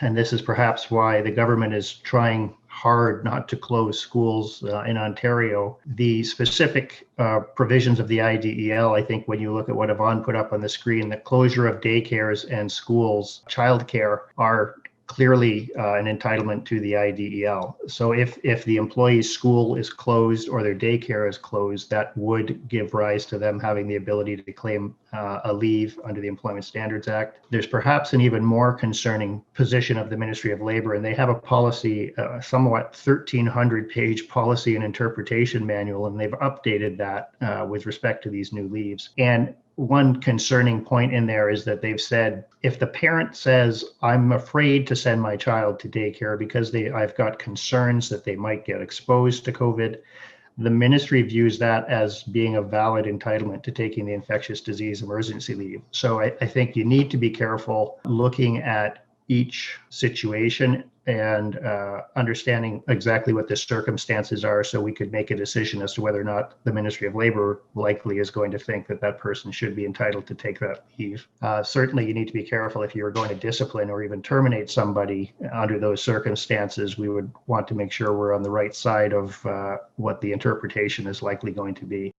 and this is perhaps why the government is trying hard not to close schools in Ontario, the specific provisions of the IDEL, I think when you look at what Yvonne put up on the screen, the closure of daycares and schools, childcare are clearly an entitlement to the IDEL. So if the employee's school is closed or their daycare is closed, that would give rise to them having the ability to claim a leave under the Employment Standards Act. There's perhaps an even more concerning position of the Ministry of Labor, and they have a policy, somewhat 1,300-page policy and interpretation manual, and they've updated that with respect to these new leaves. And one concerning point in there is that they've said, if the parent says, I'm afraid to send my child to daycare because I've got concerns that they might get exposed to COVID, the ministry views that as being a valid entitlement to taking the infectious disease emergency leave. So I think you need to be careful looking at each situation and understanding exactly what the circumstances are so we could make a decision as to whether or not the Ministry of Labor likely is going to think that that person should be entitled to take that leave. Certainly, you need to be careful if you're going to discipline or even terminate somebody under those circumstances. We would want to make sure we're on the right side of what the interpretation is likely going to be.